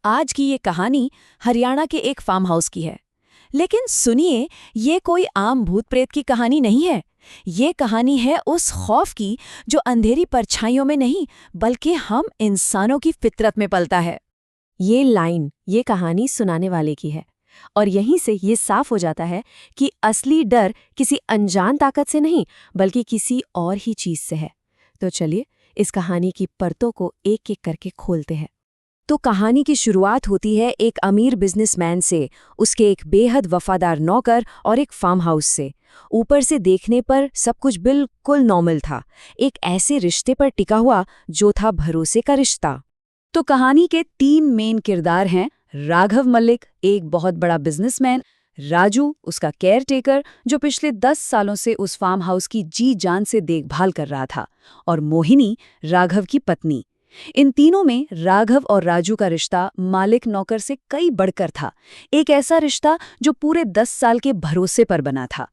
आज की ये कहानी हरियाणा के एक फार्म हाउस की है। लेकिन सुनिए, ये कोई आम भूत प्रेत की कहानी नहीं है। ये कहानी है उस खौफ की जो अंधेरी परछाइयों में नहीं, बल्कि हम इंसानों की फितरत में पलता है। ये कहानी सुनाने वाले की है। और यहीं से ये साफ हो जाता है कि असली डर किसी अनजान ताकत से नहीं, बल्कि किसी और ही चीज से है। तो चलिए इस कहानी की परतों को एक एक करके खोलते हैं। तो कहानी की शुरुआत होती है एक अमीर बिजनेसमैन से, उसके एक बेहद वफादार नौकर और एक फार्म हाउस से। ऊपर से देखने पर सब कुछ बिल्कुल नॉर्मल था, एक ऐसे रिश्ते पर टिका हुआ जो था भरोसे का रिश्ता। तो कहानी के 3 मेन किरदार हैं। राघव मलिक, एक बहुत बड़ा बिजनेसमैन; राजू, उसका केयरटेकर जो पिछले 10 सालों से उस फार्म हाउस की जी जान से देखभाल कर रहा था; और मोहिनी, राघव की पत्नी। इन तीनों में राघव और राजू का रिश्ता मालिक नौकर से कई बढ़कर था, एक ऐसा रिश्ता जो पूरे 10 साल के भरोसे पर बना था।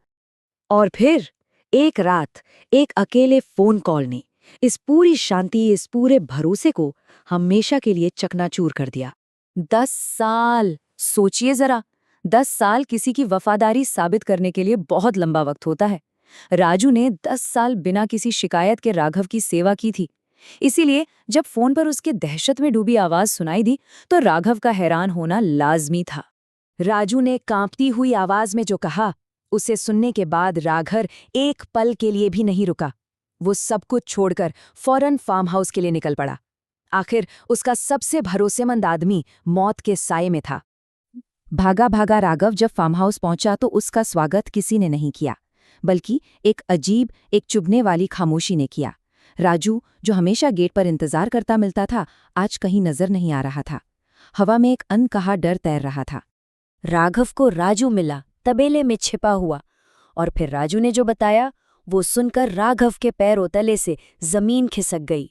और फिर एक रात एक अकेले फोन कॉल ने इस पूरी शांति, इस पूरे भरोसे को हमेशा के लिए चकनाचूर कर दिया। 10 साल, सोचिए जरा। 10 साल किसी की वफादारी साबित करने के लिए बहुत लंबा वक्त होता है। राजू ने 10 साल बिना किसी शिकायत के राघव की सेवा की थी। इसीलिए जब फोन पर उसके दहशत में डूबी आवाज सुनाई दी तो राघव का हैरान होना लाजमी था। राजू ने कांपती हुई आवाज में जो कहा, उसे सुनने के बाद राघव एक पल के लिए भी नहीं रुका। वो सब कुछ छोड़कर फौरन फार्म हाउस के लिए निकल पड़ा। आखिर उसका सबसे भरोसेमंद आदमी मौत के साए में था। भागा भागा राघव जब फार्म हाउस पहुंचा तो उसका स्वागत किसी ने नहीं किया, बल्कि एक अजीब, एक चुभने वाली खामोशी ने किया। राजू, जो हमेशा गेट पर इंतजार करता मिलता था, आज कहीं नजर नहीं आ रहा था। हवा में एक अनकहा डर तैर रहा था। राघव को राजू मिला, तबेले में छिपा हुआ। और फिर राजू ने जो बताया, वो सुनकर राघव के पैरों तले से जमीन खिसक गई।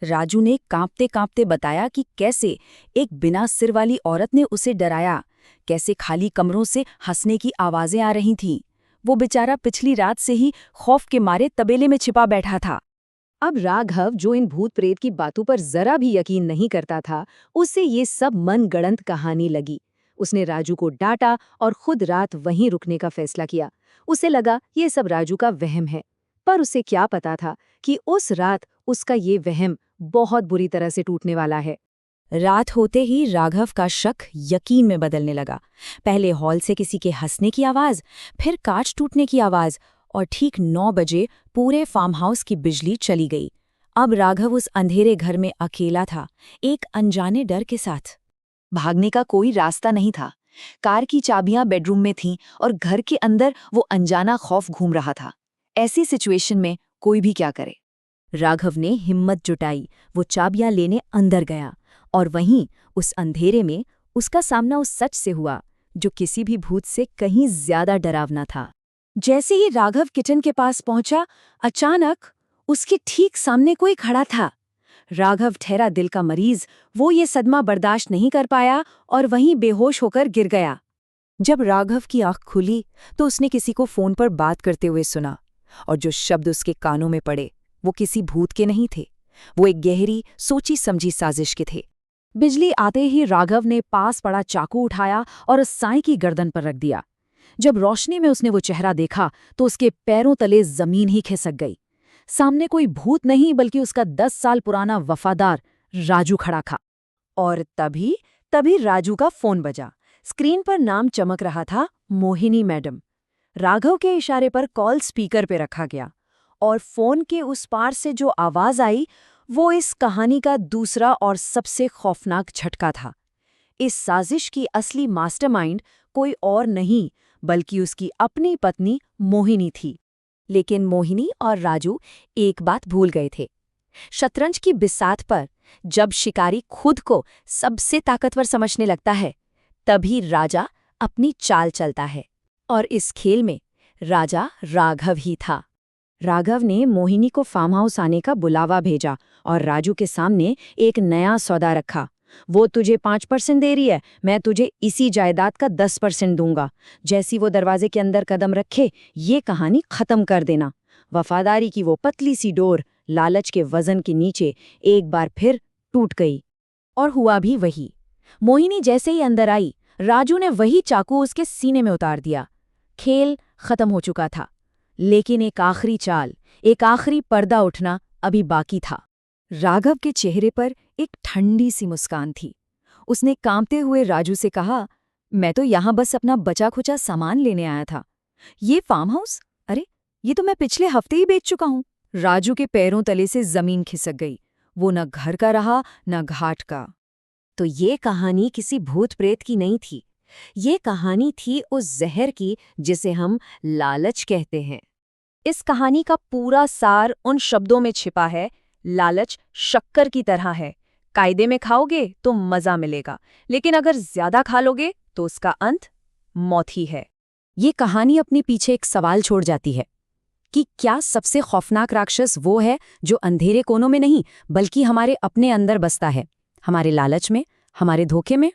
राजू ने कांपते कांपते बताया कि कैसे एक बिना सिर वाली औरत ने उसे डराया, कैसे खाली कमरों से हंसने की आवाजें आ रही थीं। वो बेचारा पिछली रात से ही खौफ के मारे तबेले में छिपा बैठा था। अब राघव, जो इन भूत प्रेत की बातों पर जरा भी यकीन नहीं करता था, उसे ये सब मनगढ़ंत कहानी लगी। उसने राजू को डांटा और खुद रात वहीं रुकने का फैसला किया। उसे लगा ये सब राजू का वहम है, पर उसे क्या पता था कि उस रात उसका ये वहम बहुत बुरी तरह से टूटने वाला है। रात होते ही राघव का शक यकीन में बदलने लगा। पहले हॉल से किसी के हंसने की आवाज, फिर कांच टूटने की आवाज, और ठीक 9 बजे पूरे फार्म हाउस की बिजली चली गई। अब राघव उस अंधेरे घर में अकेला था, एक अनजाने डर के साथ। भागने का कोई रास्ता नहीं था। कार की चाबियां बेडरूम में थीं और घर के अंदर वो अनजाना खौफ घूम रहा था। ऐसी सिचुएशन में कोई भी क्या करे। राघव ने हिम्मत जुटाई, वो चाबियां लेने अंदर गया, और वहीं उस अंधेरे में उसका सामना उस सच से हुआ जो किसी भी भूत से कहीं ज्यादा डरावना था। जैसे ही राघव किचन के पास पहुंचा, अचानक उसके ठीक सामने कोई खड़ा था। राघव ठहरा दिल का मरीज, वो ये सदमा बर्दाश्त नहीं कर पाया और वहीं बेहोश होकर गिर गया। जब राघव की आंख खुली तो उसने किसी को फोन पर बात करते हुए सुना, और जो शब्द उसके कानों में पड़े वो किसी भूत के नहीं थे, वो एक गहरी, सोची समझी साजिश के थे। बिजली आते ही राघव ने पास पड़ा चाकू उठाया और उस साईं की गर्दन पर रख दिया। जब रोशनी में उसने वो चेहरा देखा तो उसके पैरों तले जमीन ही खिसक गई। सामने कोई भूत नहीं, बल्कि उसका 10 साल पुराना वफादार राजू खड़ा था। और तभी तभी राजू का फोन बजा। स्क्रीन पर नाम चमक रहा था, मोहिनी मैडम। राघव के इशारे पर कॉल स्पीकर पे रखा गया, और फोन के उस पार से जो आवाज आई वो इस कहानी का दूसरा और सबसे खौफनाक झटका था। इस साजिश की असली मास्टरमाइंड कोई और नहीं, बल्कि उसकी अपनी पत्नी मोहिनी थी। लेकिन मोहिनी और राजू एक बात भूल गए थे। शतरंज की बिसात पर जब शिकारी खुद को सबसे ताकतवर समझने लगता है, तभी राजा अपनी चाल चलता है। और इस खेल में राजा राघव ही था। राघव ने मोहिनी को फार्म हाउस आने का बुलावा भेजा और राजू के सामने एक नया सौदा रखा। वो तुझे 5% दे रही है, मैं तुझे इसी जायदाद का 10% दूंगा। जैसी वो दरवाजे के अंदर कदम रखे, ये कहानी खत्म कर देना। वफादारी की वो पतली सी डोर लालच के वजन के नीचे एक बार फिर टूट गई। और हुआ भी वही। मोहिनी जैसे ही अंदर आई, राजू ने वही चाकू उसके सीने में उतार दिया। खेल खत्म हो चुका था, लेकिन एक आखिरी चाल, एक आखिरी पर्दा उठना अभी बाकी था। राघव के चेहरे पर एक ठंडी सी मुस्कान थी। उसने कांपते हुए राजू से कहा, मैं तो यहाँ बस अपना बचा खुचा सामान लेने आया था। ये फार्म हाउस? अरे, ये तो मैं पिछले हफ्ते ही बेच चुका हूँ। राजू के पैरों तले से जमीन खिसक गई। वो न घर का रहा न घाट का। तो ये कहानी किसी भूत प्रेत की नहीं थी। ये कहानी थी उस जहर की जिसे हम लालच कहते हैं। इस कहानी का पूरा सार उन शब्दों में छिपा है। लालच शक्कर की तरह है। कायदे में खाओगे तो मजा मिलेगा, लेकिन अगर ज्यादा खा लोगे तो उसका अंत मौत ही है। ये कहानी अपने पीछे एक सवाल छोड़ जाती है कि क्या सबसे खौफनाक राक्षस वो है जो अंधेरे कोनों में नहीं, बल्कि हमारे अपने अंदर बसता है, हमारे लालच में, हमारे धोखे में।